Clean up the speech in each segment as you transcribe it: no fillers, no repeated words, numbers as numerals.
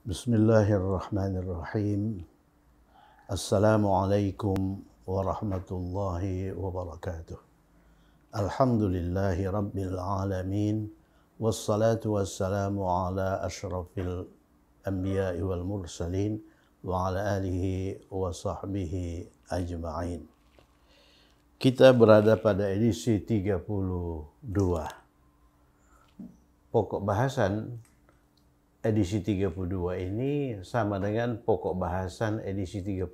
Bismillahirrahmanirrahim. Assalamualaikum warahmatullahi wabarakatuh. Alhamdulillahi rabbil alamin. Wassalatu wassalamu ala ashrafil anbiya'i wal mursalin wa ala alihi wa sahbihi ajma'in. Kita berada pada edisi 32. Pokok bahasan edisi 32 ini sama dengan pokok bahasan edisi 31,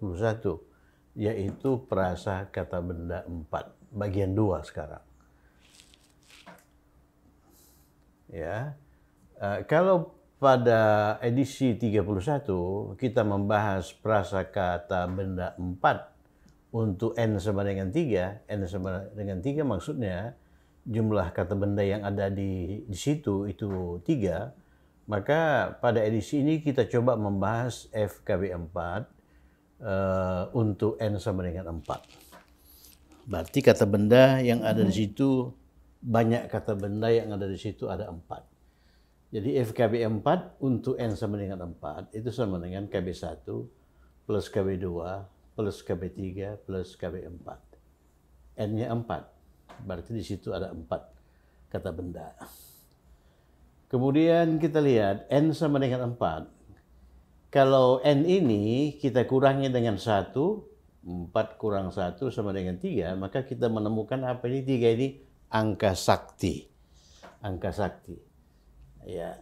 yaitu perasa kata benda 4, bagian 2 sekarang. Ya, kalau pada edisi 31 kita membahas perasa kata benda 4 untuk n sama dengan 3, n sama dengan 3 maksudnya jumlah kata benda yang ada di situ itu 3. Maka pada edisi ini kita coba membahas FKB 4 untuk N sama dengan 4. Berarti kata benda yang ada di situ, banyak kata benda yang ada di situ ada 4. Jadi FKB 4 untuk N sama dengan 4 itu sama dengan KB 1 plus KB 2 plus KB 3 plus KB 4. N-nya 4. Berarti di situ ada 4 kata benda. Kemudian kita lihat N sama dengan 4. Kalau N ini kita kurangi dengan 1, 4 kurang 1 sama dengan 3, maka kita menemukan apa ini? 3 ini angka sakti. Angka sakti. Ya.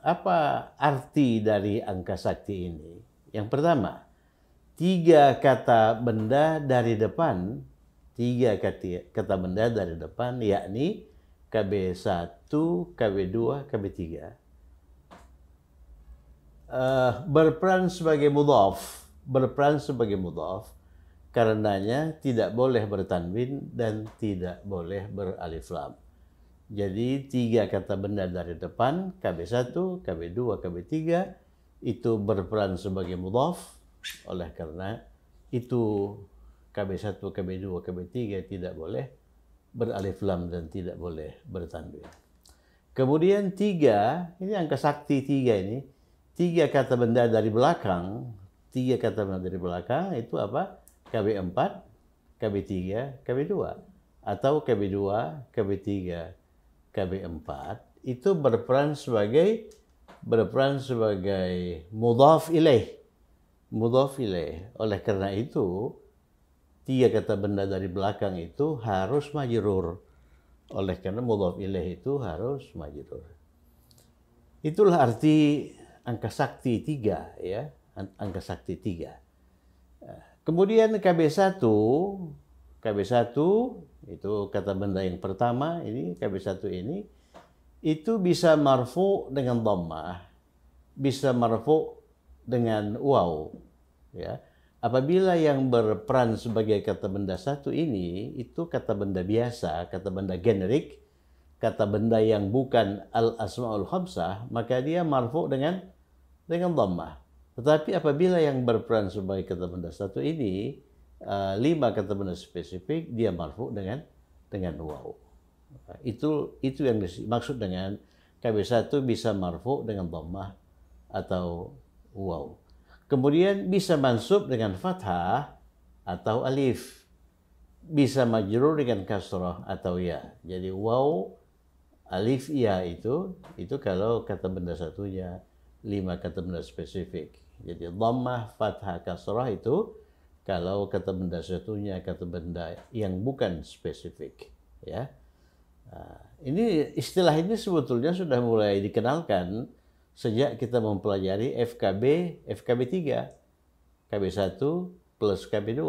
Apa arti dari angka sakti ini? Yang pertama, 3 kata benda dari depan, 3 kata benda dari depan, yakni KB1, KB2, KB3 berperan sebagai mudhaf, karenanya tidak boleh bertanwin dan tidak boleh beralif lam. Jadi 3 kata benda dari depan, KB1, KB2, KB3 itu berperan sebagai mudhaf, oleh karena itu KB1, KB2, KB3 tidak boleh beralif lam dan tidak boleh bertanwin. Kemudian 3, ini angka sakti 3 ini, 3 kata benda dari belakang, 3 kata benda dari belakang itu apa? KB4, KB3, KB2. Atau KB2, KB3, KB4 itu berperan sebagai mudhaf ilaih. Mudhaf ilaih. Oleh karena itu 3 kata benda dari belakang itu harus majrur. Oleh karena mudhaf ilaih itu harus majrur. Itulah arti angka sakti 3 ya, angka sakti 3. Kemudian KB1 itu kata benda yang pertama ini, KB1 ini itu bisa marfu dengan dhammah, bisa marfu dengan waw ya. Apabila yang berperan sebagai kata benda 1 ini, itu kata benda biasa, kata benda generik, kata benda yang bukan al-asma'ul khamsah, maka dia marfu dengan dhammah. Tetapi apabila yang berperan sebagai kata benda 1 ini, 5 kata benda spesifik, dia marfu dengan waw. Itu yang dimaksud dengan KB1 bisa marfu dengan dhammah atau waw. Kemudian bisa mansub dengan fathah atau alif. Bisa majrur dengan kasrah atau ya. Jadi waw, alif, ya itu kalau kata benda satunya 5 kata benda spesifik. Jadi dhammah, fathah, kasrah itu kalau kata benda satunya kata benda yang bukan spesifik. Ya. Nah, ini istilah ini sebetulnya sudah mulai dikenalkan sejak kita mempelajari FKB 3, KB1 plus KB2,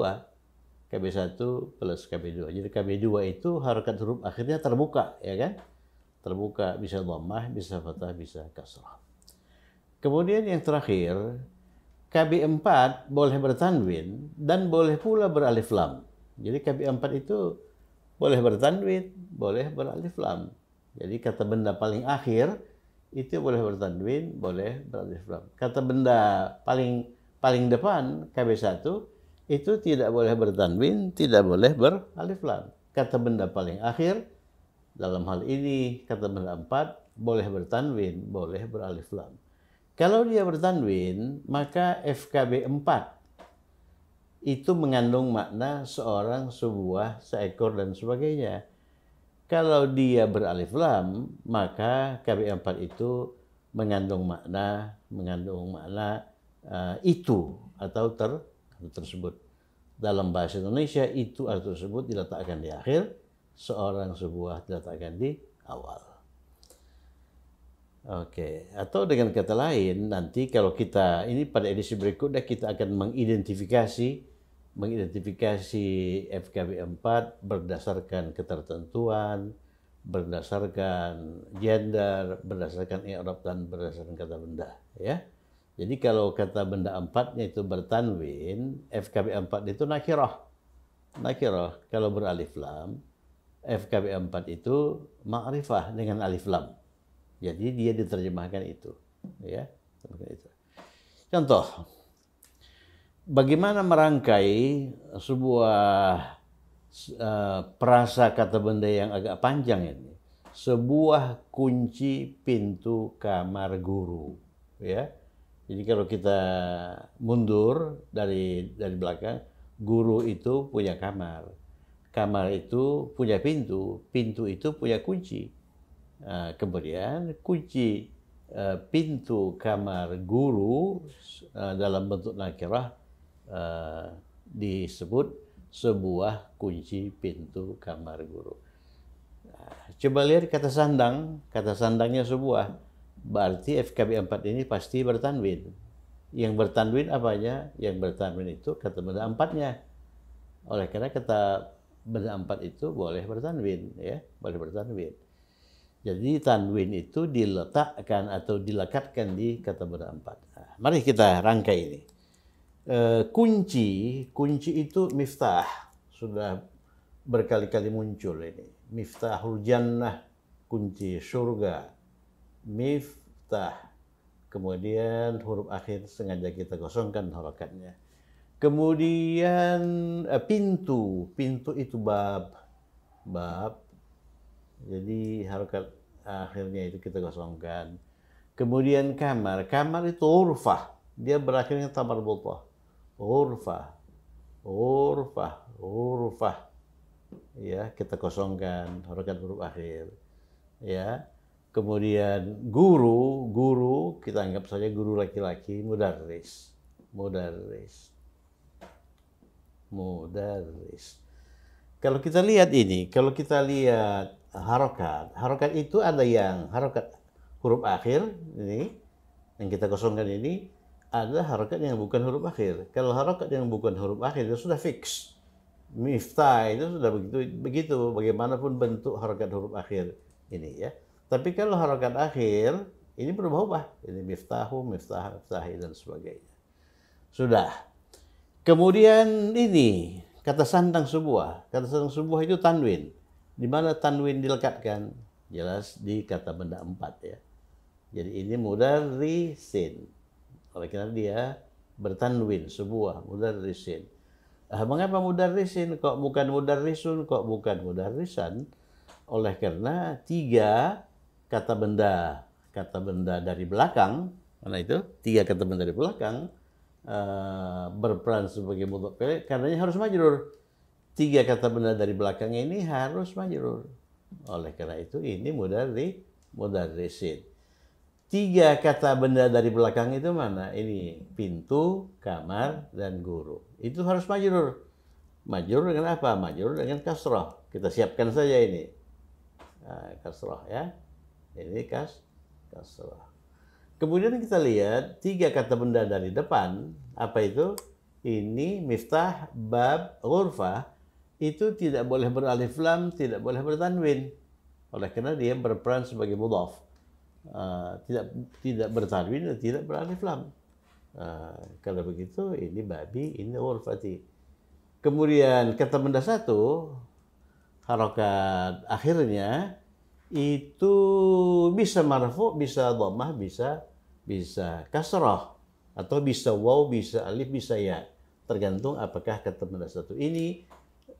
KB1 plus KB2. Jadi KB2 itu harokat huruf akhirnya terbuka, ya kan? Terbuka, bisa dhammah, bisa fathah, bisa kasrah. Kemudian yang terakhir, KB4 boleh bertanwin dan boleh pula beralif lam. Jadi KB4 itu boleh bertanwin, boleh beralif lam. Jadi kata benda paling akhir itu boleh bertanwin, boleh beralif lam. Kata benda paling depan KB1 itu tidak boleh bertanwin, tidak boleh beralif lam. Kata benda paling akhir dalam hal ini kata benda 4 boleh bertanwin, boleh beralif lam. Kalau dia bertanwin, maka FKB 4 itu mengandung makna seorang, sebuah, seekor, dan sebagainya. Kalau dia beralif lam, maka KB4 itu mengandung makna itu atau tersebut. Dalam bahasa Indonesia, itu atau tersebut diletakkan di akhir, seorang, sebuah diletakkan di awal. Oke, atau dengan kata lain, nanti kalau kita, ini pada edisi berikutnya kita akan mengidentifikasi FKB4 berdasarkan ketertentuan, berdasarkan gender, berdasarkan i'rab, dan berdasarkan kata benda, ya. Jadi kalau kata benda 4-nya itu bertanwin, FKB4 itu nakirah. Nakirah kalau beralif lam, FKB4 itu ma'rifah dengan alif lam. Jadi dia diterjemahkan itu, ya. Contoh, bagaimana merangkai sebuah perasa kata benda yang agak panjang ini? Sebuah kunci pintu kamar guru, ya. Jadi kalau kita mundur dari belakang, guru itu punya kamar, kamar itu punya pintu, pintu itu punya kunci. Kemudian kunci pintu kamar guru dalam bentuk nakirah disebut sebuah kunci pintu kamar guru. Coba lihat kata sandang, kata sandangnya sebuah, berarti FKB4 ini pasti bertanwin. Yang bertanwin apanya? Yang bertanwin itu kata benda 4-nya. Oleh karena kata benda 4 itu boleh bertanwin, ya, boleh bertanwin. Jadi tanwin itu diletakkan atau dilekatkan di kata benda 4. Nah, mari kita rangkai ini. Kunci itu miftah. Sudah berkali-kali muncul ini. Miftahul jannah, kunci surga. Miftah. Kemudian huruf akhir sengaja kita kosongkan harokatnya. Kemudian pintu itu bab. Jadi harokat akhirnya itu kita kosongkan. Kemudian kamar itu urfah. Dia berakhirnya tamar butah. Urfah. Ya, kita kosongkan harokat huruf akhir. Ya. Kemudian guru kita anggap saja guru laki-laki, mudarris. Kalau kita lihat harokat itu ada yang harokat huruf akhir ini yang kita kosongkan ini, ada harokat yang bukan huruf akhir. Kalau harokat yang bukan huruf akhir itu sudah fix. Miftah itu sudah begitu bagaimanapun bentuk harokat huruf akhir ini, ya. Tapi kalau harokat akhir ini berubah-ubah. Ini miftahu, miftahi, dan sebagainya. Sudah. Kemudian ini kata sandang sebuah. Kata sandang sebuah itu tanwin. Di mana tanwin dilekatkan? Jelas di kata benda 4, ya. Jadi ini mudarrisin. Oleh karena dia bertanwin sebuah, mudarrisin. Mengapa mudarrisin? Kok bukan mudarrisun? Kok bukan mudarrisan? Oleh karena 3 kata benda dari belakang, karena itu 3 kata benda dari belakang berperan sebagai mudhaf ilaih, karenanya harus majrur. 3 kata benda dari belakang ini harus majrur. Oleh karena itu ini mudarrisin. 3 kata benda dari belakang itu mana? Ini pintu, kamar, dan guru. Itu harus majrur. Majrur dengan apa? Majrur dengan kasrah. Kita siapkan saja ini. Kasrah, ya. Ini kasrah. Kemudian kita lihat 3 kata benda dari depan. Apa itu? Ini miftah, bab, ghurfah. Itu tidak boleh beralif lam, tidak boleh bertanwin. Oleh karena dia berperan sebagai mudhaf. Tidak bertanwin dan tidak beralif lam. Kalau begitu ini babi, ini ghurfati. Kemudian kata benda 1, harokat akhirnya itu bisa marfu, bisa dhammah, bisa kasrah, atau bisa waw, bisa alif, bisa ya. Tergantung apakah kata benda 1 ini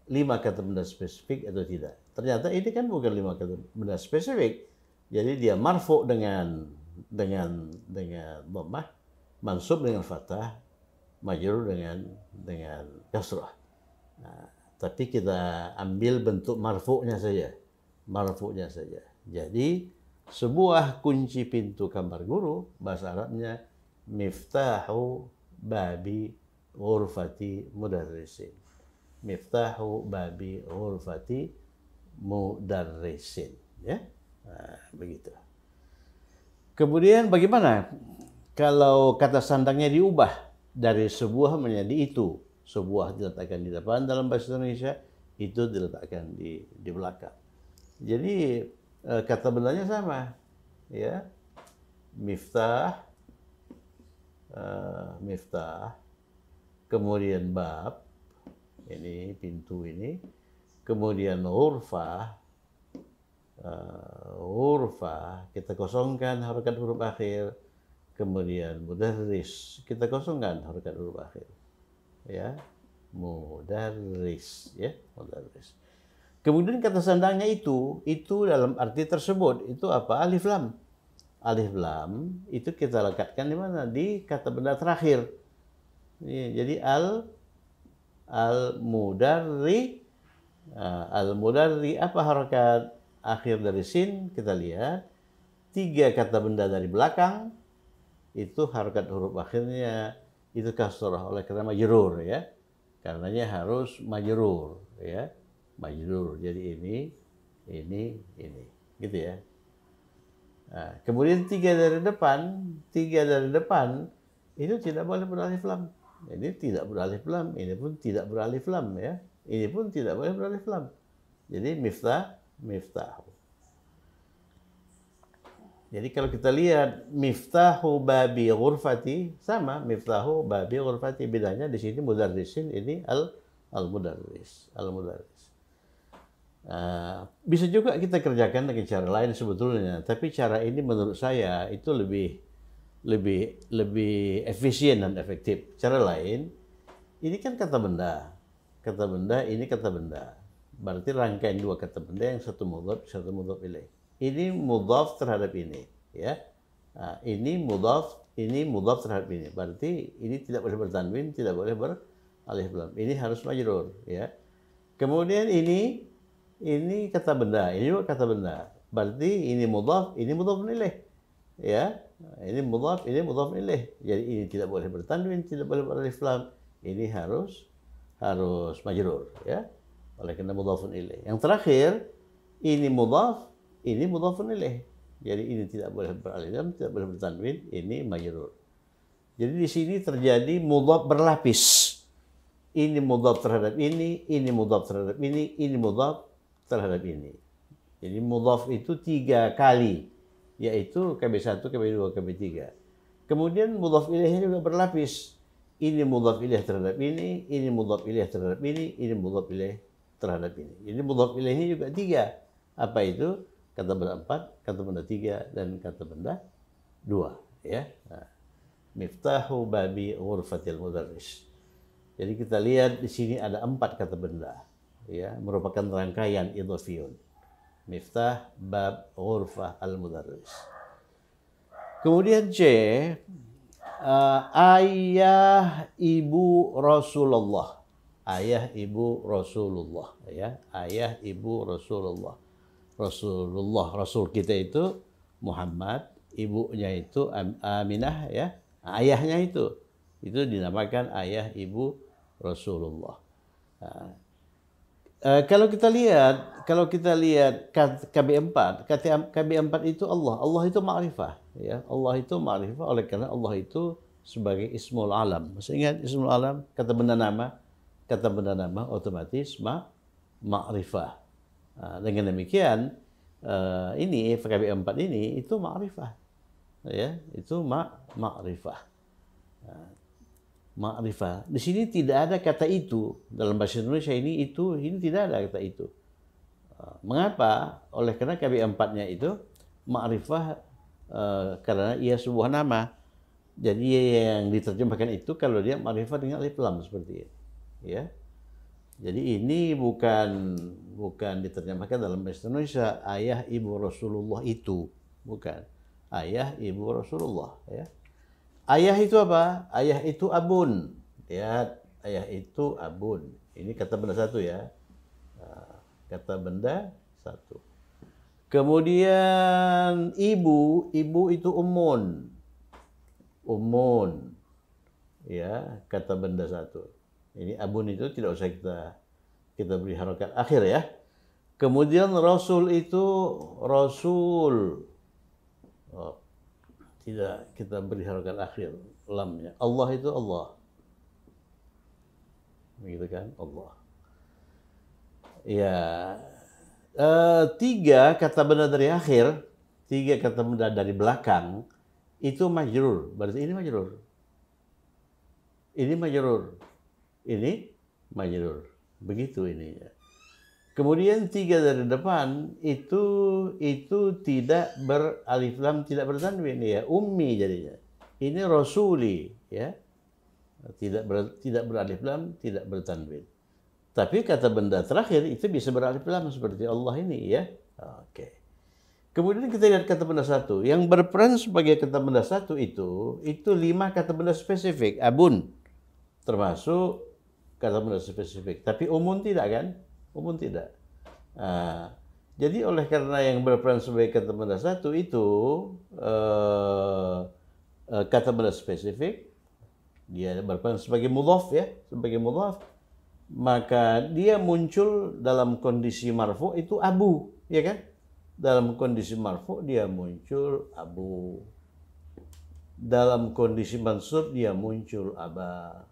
5 kata benda spesifik atau tidak. Ternyata ini kan bukan 5 kata benda spesifik. Jadi dia marfu dengan dhammah, mansub dengan fathah, majrur dengan kasrah. Nah, tapi kita ambil bentuk marfu'nya saja. Marfu'nya saja. Jadi sebuah kunci pintu kamar guru, bahasa Arabnya miftahu babi ghurfati mudarrisin. Miftahu babi ghurfati mudarrisin. Ya, nah, begitu. Kemudian bagaimana kalau kata sandangnya diubah dari sebuah menjadi itu? Sebuah diletakkan di depan dalam bahasa Indonesia, itu diletakkan di belakang. Jadi kata bendanya sama, ya. Miftah, miftah, kemudian bab, ini pintu ini, kemudian ghurfah, ghurfah, kita kosongkan harokat huruf akhir, kemudian mudarris, kita kosongkan harokat huruf akhir. Ya, mudarris, ya, mudarris. Kemudian kata sandangnya itu dalam arti tersebut itu apa? Alif lam. Alif lam itu kita lekatkan di mana? Di kata benda terakhir. Jadi al mudarri, al mudarri, apa harokat akhir dari sin? Kita lihat 3 kata benda dari belakang itu harokat huruf akhirnya itu kasrah oleh karena majrur, ya. Karenanya harus majrur, ya. Majrur. Jadi ini gitu ya. Nah, kemudian 3 dari depan itu tidak boleh beralif lam. Ini tidak beralif lam, ini pun tidak beralif lam, ya. Ini pun tidak boleh beralif lam. Jadi miftah. Jadi kalau kita lihat miftahu babi ghurfati, sama miftahu babi ghurfati, bedanya di sini mudarrisin, ini al-mudarris. Bisa juga kita kerjakan dengan cara lain sebetulnya, tapi cara ini menurut saya itu lebih efisien dan efektif. Cara lain, ini kan kata benda, ini kata benda. Berarti rangkaian 2 kata benda yang satu mudhaf ilaih. Ini mudhaf terhadap ini, ya. Nah, ini mudhaf terhadap ini. Berarti ini tidak boleh bertanwin, tidak boleh beralif lam. Ini harus majrur, ya. Kemudian ini kata benda, ini juga kata benda. Berarti ini mudhaf ilaih, ya. Ini mudhaf ilaih. Jadi ini tidak boleh bertanwin, tidak boleh beralif lam. Ini harus majrur, ya. Oleh karena mudhafun ilaih. Yang terakhir, ini mudhaf ilaih. Jadi ini tidak boleh beralif lam, tidak boleh bertanwin, ini majrur. Jadi di sini terjadi mudhaf berlapis. Ini mudhaf terhadap ini mudhaf terhadap ini mudhaf terhadap ini. Jadi mudhaf itu 3 kali, yaitu KB1, KB2, KB3. Kemudian mudhaf ilaihnya juga berlapis. Ini mudhaf ilaih terhadap ini mudhaf ilaih terhadap ini mudhaf ilaih terhadap ini. Jadi mudhaf ilaihnya juga 3. Apa itu? Kata benda 4, kata benda 3, dan kata benda 2, ya. Nah, miftahu babi ghurfatil mudarris. Jadi kita lihat di sini ada 4 kata benda, ya, merupakan rangkaian idhofiyun. Miftah, bab, ghurfah, al-mudarris. Kemudian C, ayah ibu Rasulullah. Ayah ibu Rasulullah, ya. Ayah ibu Rasulullah. Rasul kita itu Muhammad, ibunya itu Aminah, ya. Ayahnya itu dinamakan ayah ibu Rasulullah. Nah, kalau kita lihat KB4, KB4 itu Allah itu ma'rifah, ya. Allah itu ma'rifah oleh karena Allah itu sebagai ismul alam. Masih ingat ismul alam, kata benda nama otomatis ma'rifah. Nah, dengan demikian ini KB4 ini itu ma'rifah, ya, itu ma'rifah. Ma'rifah. Di sini tidak ada kata itu dalam bahasa Indonesia ini tidak ada kata itu. Mengapa? Oleh karena KB4-nya itu ma'rifah karena ia sebuah nama. Jadi yang diterjemahkan itu kalau dia ma'rifah dengan alif lam seperti ini, ya. Jadi ini bukan diterjemahkan dalam bahasa Indonesia ayah ibu Rasulullah itu, bukan. ayah ibu Rasulullah. Ya. Ayah itu apa? Ayah itu abun. Lihat, ayah itu abun. Ini kata benda satu ya. Kata benda satu. Kemudian ibu itu umun. Umun. Ya, kata benda satu. Ini abun itu tidak usah kita beri harokat akhir ya. Kemudian rasul itu rasul. Oh, tidak kita beri harokat akhir lamnya. Allah itu Allah. Begitu kan? Allah. Ya. Tiga kata benda dari akhir, tiga kata benda dari belakang itu majrur. Berarti ini majrur. Ini majrur. Ini majrur. Begitu ini. Kemudian tiga dari depan itu tidak beralif lam, tidak bertanwin ya, ummi jadinya. Ini rasuli ya. Tidak beralif lam, tidak bertanwin. Tapi kata benda terakhir itu bisa beralif lam seperti Allah ini ya. Oke. Kemudian kita lihat kata benda satu. Yang berperan sebagai kata benda satu itu 5 kata benda spesifik. Abun termasuk kata benda spesifik. Tapi umun tidak kan? Umun tidak. Jadi oleh karena yang berperan sebagai kata benda satu itu kata benda spesifik, dia berperan sebagai mudhaf ya, sebagai mudhaf, maka dia muncul dalam kondisi marfu itu abu, ya kan? Dalam kondisi marfu dia muncul abu. Dalam kondisi mansub dia muncul aba.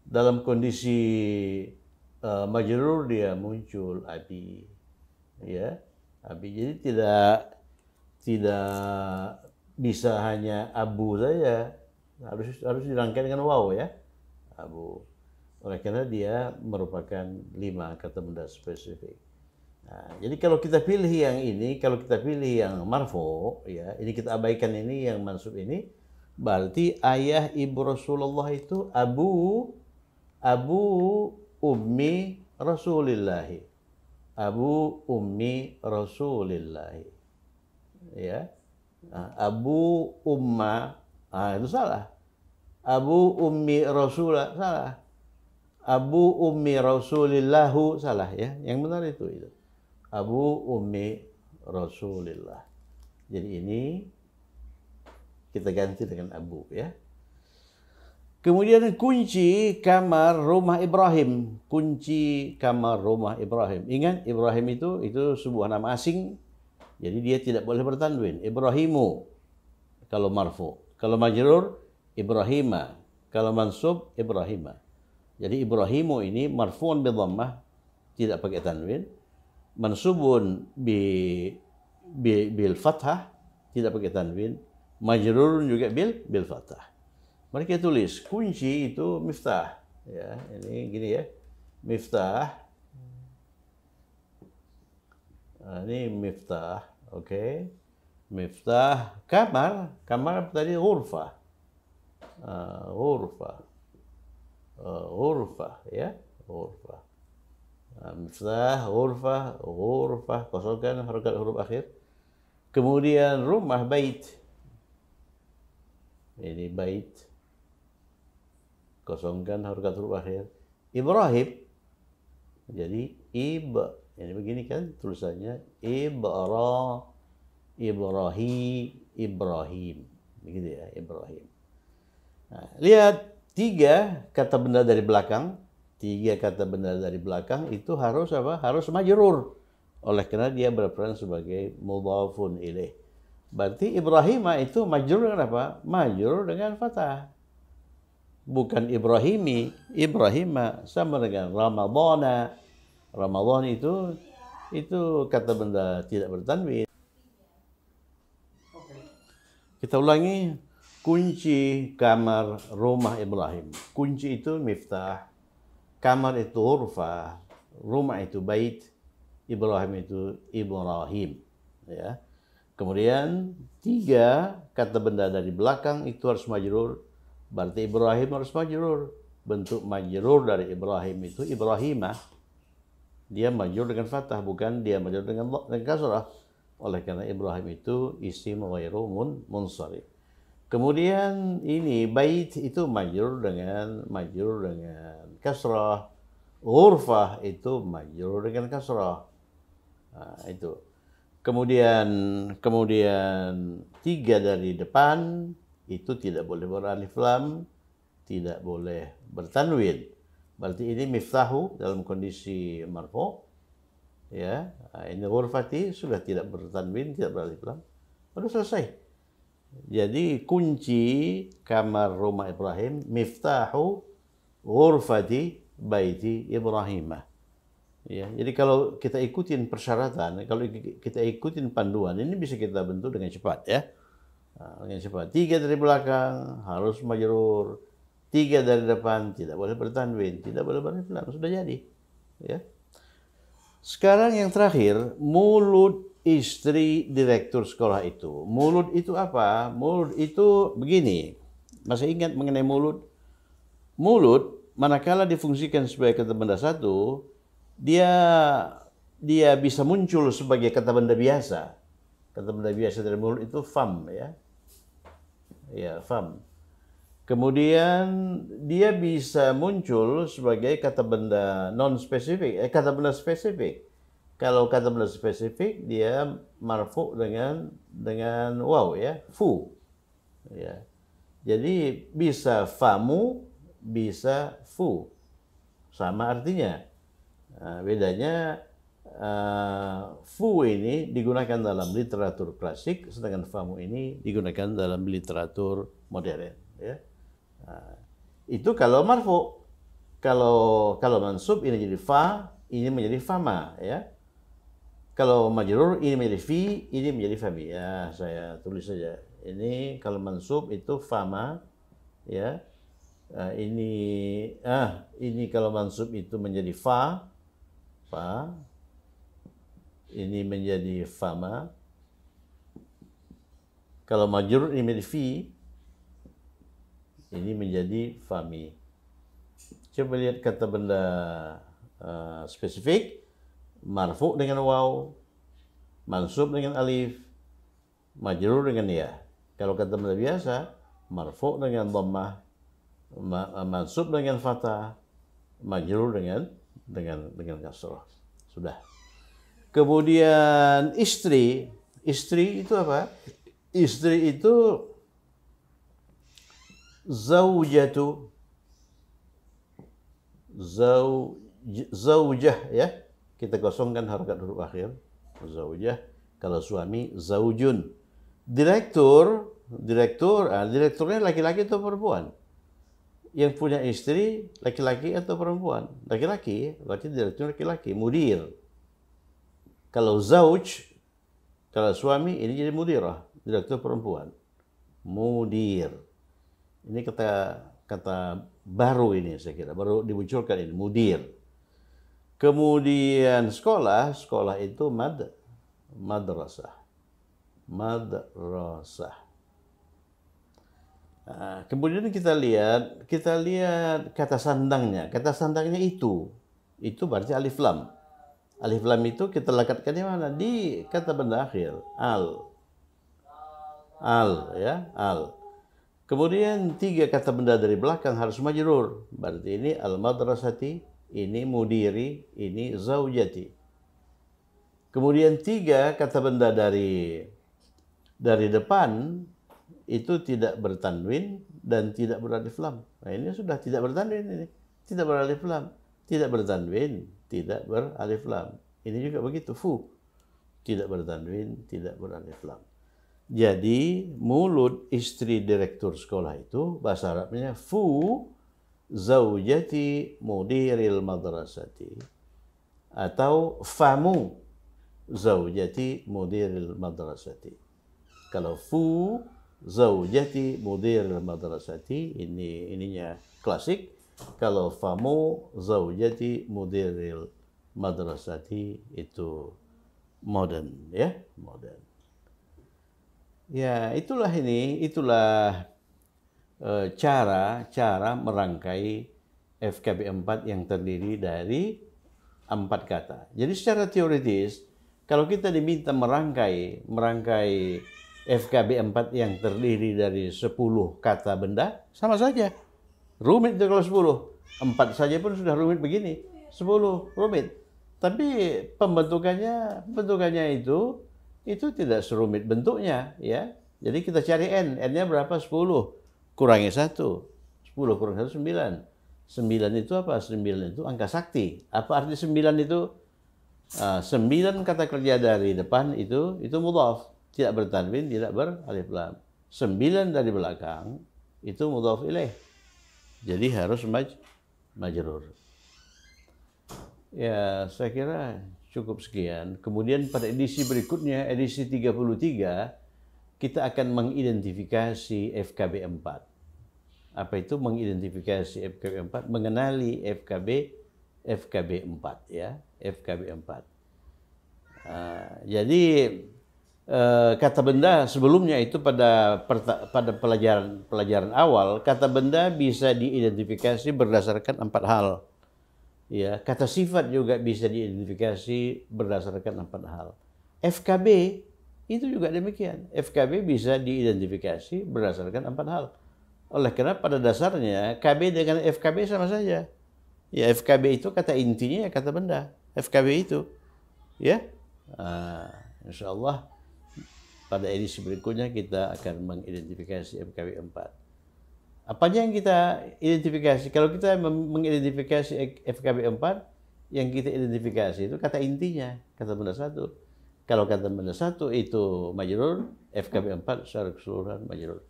Dalam kondisi majrur dia muncul abi, ya, abi. Jadi tidak bisa hanya abu saja, harus dirangkai dengan waw ya, abu. Oleh karena dia merupakan 5 kata benda spesifik. Nah, jadi kalau kita pilih yang ini, kalau kita pilih yang marfu, ya, ini kita abaikan ini yang mansub ini, berarti ayah ibu Rasulullah itu abu ummi Rasulillahi. Abu ummi Rasulillahi. Ya. Abu umma, itu salah. Abu ummi Rasulah salah. Abu ummi Rasulillahu salah ya. Yang benar itu. Abu ummi Rasulillah. Jadi ini kita ganti dengan abu ya. Kemudian kunci kamar rumah Ibrahim. Kunci kamar rumah Ibrahim. Ingat Ibrahim itu sebuah nama asing. Jadi dia tidak boleh bertanwin. Ibrahimu kalau marfu. Kalau majrur Ibrahima. Kalau mansub Ibrahima. Jadi Ibrahimu ini marfu'un bi dhammah, tidak pakai tanwin. Mansubun bil fathah, tidak pakai tanwin. Majrurun juga bil fathah. Mereka tulis kunci itu miftah, ya, ini gini ya, miftah. Ini miftah, oke. Miftah kamar tadi ghurfah. Ghurfah ya, ghurfah. Miftah, ghurfah, kosongkan harokat huruf akhir. Kemudian rumah bait. Ini bait. Kosongkan harokat huruf akhir. Ibrahim. Jadi ini begini kan tulisannya Ibrahim. Begitu ya, Ibrahim. Nah, lihat 3 kata benda dari belakang. 3 kata benda dari belakang itu harus apa? Harus majrur. Oleh karena dia berperan sebagai mudhafun ilaih. Berarti Ibrahimah itu majrur dengan apa? Majrur dengan fathah. Bukan Ibrahimi, Ibrahimah sama dengan Ramadhana. Ramadhan itu kata benda tidak bertanwin. Kita ulangi. Kunci kamar rumah Ibrahim. Kunci itu miftah. Kamar itu ghurfah. Rumah itu bait. Ibrahim itu Ibrahim. Ya. Kemudian 3 kata benda dari belakang itu harus majrur. Berarti Ibrahim harus majrur. Bentuk majrur dari Ibrahim itu Ibrahimah. Dia majrur dengan fathah, bukan dia majrur dengan kasrah. Oleh karena Ibrahim itu isim ghairu munsharif. Kemudian ini bait itu majrur dengan kasrah. Ghurfah itu majrur dengan kasrah. Nah, itu. Kemudian tiga dari depan itu tidak boleh beralif lam, tidak boleh bertanwin. Berarti ini miftahu dalam kondisi marfu, ya. Nah, ini ghurfati sudah tidak bertanwin, tidak beralif lam. Baru selesai. Jadi kunci kamar rumah Ibrahim miftahu ghurfati baiti Ibrahimah. Ya, jadi kalau kita ikutin persyaratan, kalau kita ikutin panduan, ini bisa kita bentuk dengan cepat, ya. Nah, dengan cepat. 3 dari belakang harus majrur, 3 dari depan tidak boleh bertanwin, tidak boleh beralif lam, sudah jadi. Ya. Sekarang yang terakhir, mulut istri direktur sekolah itu. Mulut itu apa? Mulut itu begini. Masih ingat mengenai mulut? Mulut manakala difungsikan sebagai kata benda satu, dia bisa muncul sebagai kata benda biasa. Kata benda biasa dari mulut itu fam, ya. Ya, fam. Kemudian dia bisa muncul sebagai kata benda non spesifik, kata benda spesifik. Kalau kata benda spesifik dia marfu dengan waw, ya, fu. Ya. Jadi bisa famu, bisa fu. Sama artinya. Nah, bedanya fu ini digunakan dalam literatur klasik, sedangkan famu ini digunakan dalam literatur modern. Ya. Nah, itu kalau marfu. Kalau mansub ini jadi fa, ini menjadi fama, ya. Kalau majrur ini menjadi fi, ini menjadi fami. Ya, saya tulis saja. Ini kalau mansub itu fama, ya. Ini kalau mansub itu menjadi fa. Ini menjadi fama. Kalau majrur ini menjadi fi, ini menjadi fami. Coba lihat kata benda spesifik, marfu dengan waw, mansub dengan alif, majrur dengan ya. Kalau kata benda biasa, marfu dengan dhammah, mansub dengan fathah, majrur dengan kasrah. Sudah. Kemudian istri itu apa? Istri itu zaujatu, zaujah, ya. Kita kosongkan harakat huruf akhir. Zaujah. Kalau suami zaujun. Direkturnya laki-laki atau perempuan? Yang punya istri laki-laki atau perempuan? Laki-laki, berarti direktur laki-laki. Mudir. Kalau zauj, kalau suami, ini jadi mudirah, direktur perempuan. Mudir. Ini kata baru ini, saya kira, baru dimunculkan ini, mudir. Kemudian sekolah itu madrasah. Nah, kemudian kita lihat kata sandangnya. Kata sandangnya itu berarti alif lam. Alif lam itu kita lekatkan di mana? Di kata benda akhir. Al, ya, al. Kemudian 3 kata benda dari belakang harus majrur. Berarti ini al-madrasati, ini mudiri, ini zaujati. Kemudian 3 kata benda dari depan itu tidak bertanwin dan tidak beralif lam. Nah, ini sudah tidak bertanwin ini. Tidak beralif lam, tidak bertanwin, tidak beralif lam. Ini juga begitu, fu. Tidak bertanwin, tidak beralif lam. Jadi mulut istri direktur sekolah itu bahasa Arabnya fu zaujati mudiril madrasati, atau famu zaujati mudiril madrasati. Kalau fu zaujati mudiril madrasati, ininya klasik. Kalau famu zaujati mudiril madrasati itu modern, ya, modern. Ya, itulah cara merangkai FKB 4 yang terdiri dari 4 kata. Jadi secara teoritis Kalau kita diminta merangkai FKB 4 yang terdiri dari 10 kata benda, sama saja. Rumit itu kalau 10. 4 saja pun sudah rumit begini. 10 rumit. Tapi bentukannya itu tidak serumit bentuknya, ya. Jadi kita cari N. N-nya berapa? 10. Kurangi 1. 10 kurang 1, 9. 9 itu apa? 9 itu angka sakti. Apa arti 9 itu? 9 kata kerja dari depan itu mudhaf. Tidak bertanwin, tidak beralif lam. 9 dari belakang itu mudhaf ilaih. Jadi harus majrur. Ya, saya kira cukup sekian. Kemudian pada edisi berikutnya, edisi 33, kita akan mengidentifikasi FKB 4. Apa itu mengidentifikasi FKB 4? Mengenali FKB 4, ya, FKB 4. Jadi kata benda sebelumnya itu pada pelajaran awal, kata benda bisa diidentifikasi berdasarkan 4 hal. Ya, kata sifat juga bisa diidentifikasi berdasarkan 4 hal. FKB itu juga demikian. FKB bisa diidentifikasi berdasarkan 4 hal. Oleh karena pada dasarnya KB dengan FKB sama saja. Ya, FKB itu kata intinya kata benda. FKB itu, ya. Insya Allah pada edisi berikutnya kita akan mengidentifikasi FKB 4. Apanya yang kita identifikasi? Kalau kita mengidentifikasi FKB 4, yang kita identifikasi itu kata intinya, kata benda 1. Kalau kata benda 1 itu majrur, FKB 4 secara keseluruhan majrur.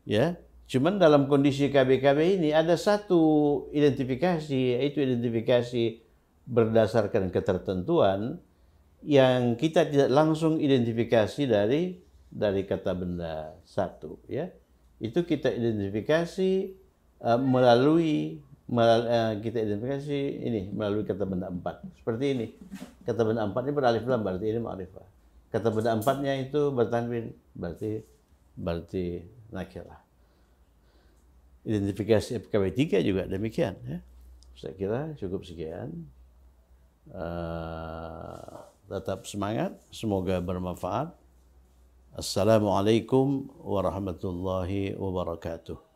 Ya, cuman dalam kondisi KB ini ada satu identifikasi, yaitu identifikasi berdasarkan ketertentuan yang kita tidak langsung identifikasi dari kata benda 1, ya. Itu kita identifikasi melalui kata benda 4. Seperti ini. Kata benda 4 ini beralif lam, berarti ini ma'rifah. Kata benda 4-nya itu bertanwin, berarti nakirah. Identifikasi FKB 3 juga demikian, ya. Saya kira cukup sekian. Tetap semangat, semoga bermanfaat. Assalamualaikum warahmatullahi wabarakatuh.